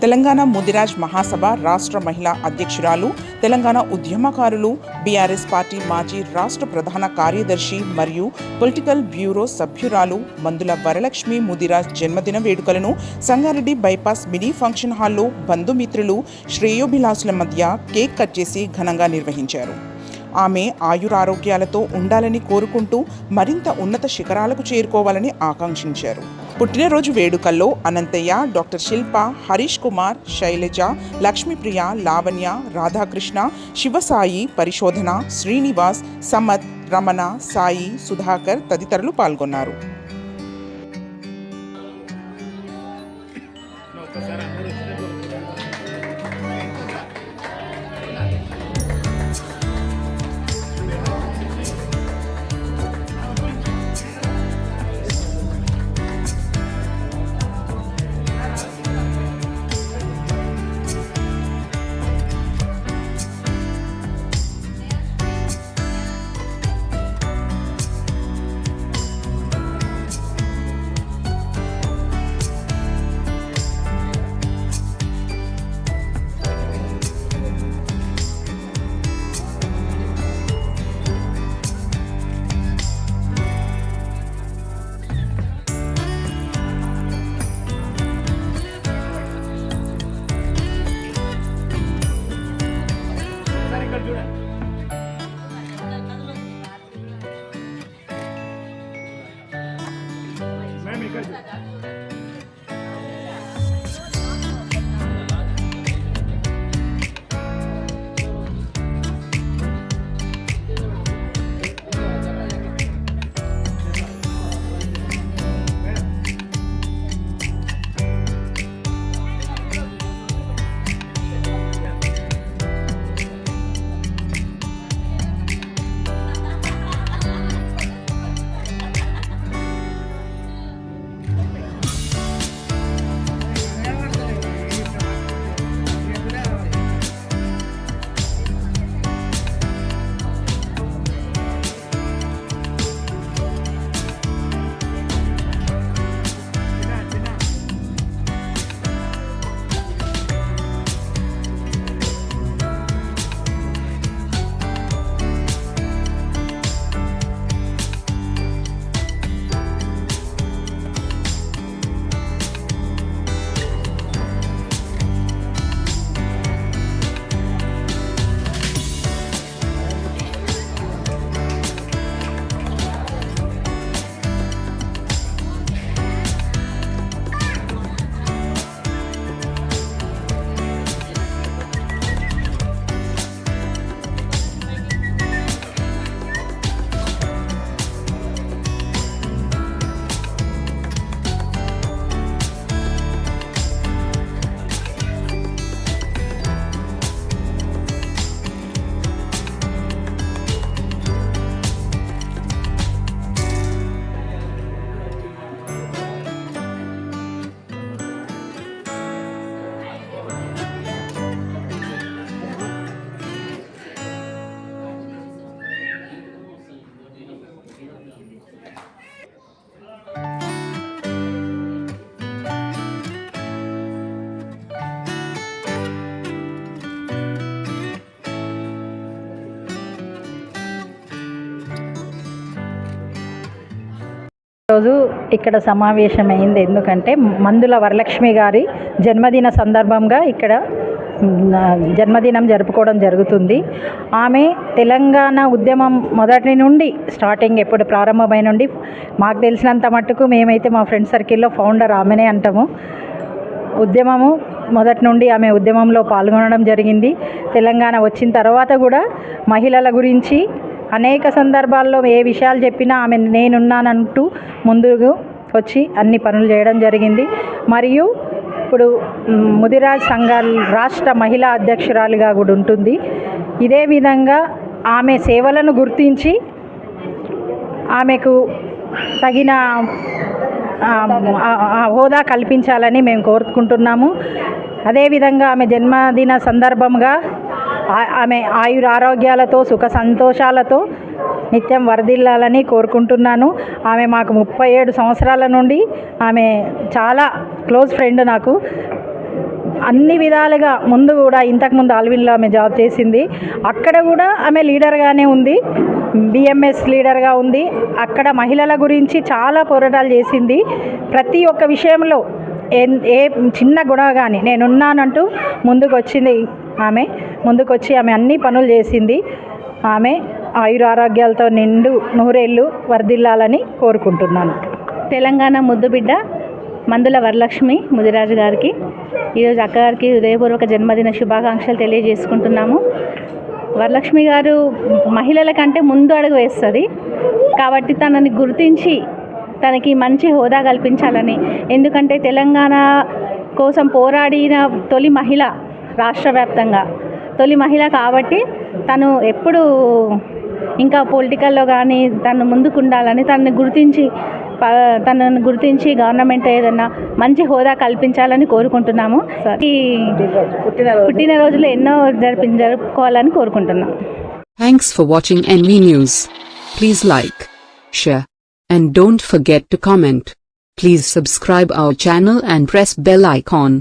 తెలంగాణ ముదిరాజ్ మహాసభ రాష్ట్ర మహిళా అధ్యక్షురాలు, తెలంగాణ ఉద్యమకారులు, బీఆర్ఎస్ పార్టీ మాజీ రాష్ట్ర ప్రధాన కార్యదర్శి మరియు పొలిటికల్ బ్యూరో సభ్యురాలు మందుల వరలక్ష్మి ముదిరాజ్ జన్మదిన వేడుకలను సంగారెడ్డి బైపాస్ మినీ ఫంక్షన్ హాల్లో బంధుమిత్రులు, శ్రేయోభిలాషుల మధ్య కేక్ కట్ చేసి ఘనంగా నిర్వహించారు. ఆమె ఆయురారోగ్యాలతో ఉండాలని కోరుకుంటూ మరింత ఉన్నత శిఖరాలకు చేరుకోవాలని ఆకాంక్షించారు. పుట్టినరోజు వేడుకల్లో అనంతయ్య, డాక్టర్ శిల్ప, హరీష్ కుమార్, శైలజ, లక్ష్మీప్రియ, లావణ్య, రాధాకృష్ణ, శివసాయి, పరిశోధన, శ్రీనివాస్, సమత్, రమణ, సాయి, సుధాకర్ తదితరులు పాల్గొన్నారు. రోజు ఇక్కడ సమావేశమైంది ఎందుకంటే మందుల వరలక్ష్మి గారి జన్మదిన సందర్భంగా ఇక్కడ జన్మదినం జరుపుకోవడం జరుగుతుంది. ఆమె తెలంగాణ ఉద్యమం మొదటి నుండి స్టార్టింగ్ ఎప్పుడు ప్రారంభమైన నుండి మాకు తెలిసినంత మట్టుకు మేమైతే మా ఫ్రెండ్ సర్కిల్లో ఫౌండర్ ఆమెనే అంటాము. ఉద్యమము మొదటి నుండి ఆమె ఉద్యమంలో పాల్గొనడం జరిగింది. తెలంగాణ వచ్చిన తర్వాత కూడా మహిళల గురించి అనేక సందర్భాల్లో ఏ విషయాలు చెప్పినా ఆమె నేనున్నానంటూ ముందుకు వచ్చి అన్ని పనులు చేయడం జరిగింది. మరియు ఇప్పుడు ముదిరాజ్ సంఘాల రాష్ట్ర మహిళా అధ్యక్షురాలిగా కూడా ఉంటుంది. ఇదే విధంగా ఆమె సేవలను గుర్తించి ఆమెకు తగిన హోదా కల్పించాలని మేము కోరుకుంటున్నాము. అదేవిధంగా ఆమె జన్మదిన సందర్భంగా ఆమె ఆయురారోగ్యాలతో సుఖ సంతోషాలతో నిత్యం వర్ధిల్లాలని కోరుకుంటున్నాను. ఆమె మాకు 37 సంవత్సరాల నుండి ఆమె చాలా క్లోజ్ ఫ్రెండ్ నాకు. అన్ని విధాలుగా ముందు కూడా ఇంతకుముందు ఆల్విన్లో ఆమె జాబ్ చేసింది, అక్కడ కూడా ఆమె లీడర్గానే ఉంది, బిఎంఎస్ లీడర్గా ఉంది. అక్కడ మహిళల గురించి చాలా పోరాటాలు చేసింది. ప్రతి ఒక్క విషయంలో ఏ చిన్న గొడవ కానీ నేనున్నానంటూ ముందుకొచ్చింది. ఆమె అన్ని పనులు చేసింది. ఆమె ఆయురారోగ్యాలతో నిండు నూరేళ్ళు వర్ధిల్లాలని కోరుకుంటున్నాను. తెలంగాణ ముద్దుబిడ్డ మందుల వరలక్ష్మి ముదిరాజు గారికి ఈరోజు అక్కగారికి హృదయపూర్వక జన్మదిన శుభాకాంక్షలు తెలియజేసుకుంటున్నాము. వరలక్ష్మి గారు మహిళల కంటే ముందు అడుగు వేస్తుంది కాబట్టి తనని గుర్తించి తనకి మంచి హోదా కల్పించాలని, ఎందుకంటే తెలంగాణ కోసం పోరాడిన తొలి మహిళ, రాష్ట్ర వ్యాప్తంగా తొలి మహిళ కాబట్టి తను ఎప్పుడు ఇంకా పొలిటికల్లో కానీ తను ముందుకు ఉండాలని తనను గుర్తించి గవర్నమెంట్ ఏదన్నా మంచి హోదా కల్పించాలని కోరుకుంటున్నాము. ఈ పుట్టినరోజులు ఎన్నో జరుపుకోవాలని కోరుకుంటున్నాం. Thanks for watching NV News. Please like, share, and don't forget to comment. Please subscribe our channel and press bell icon.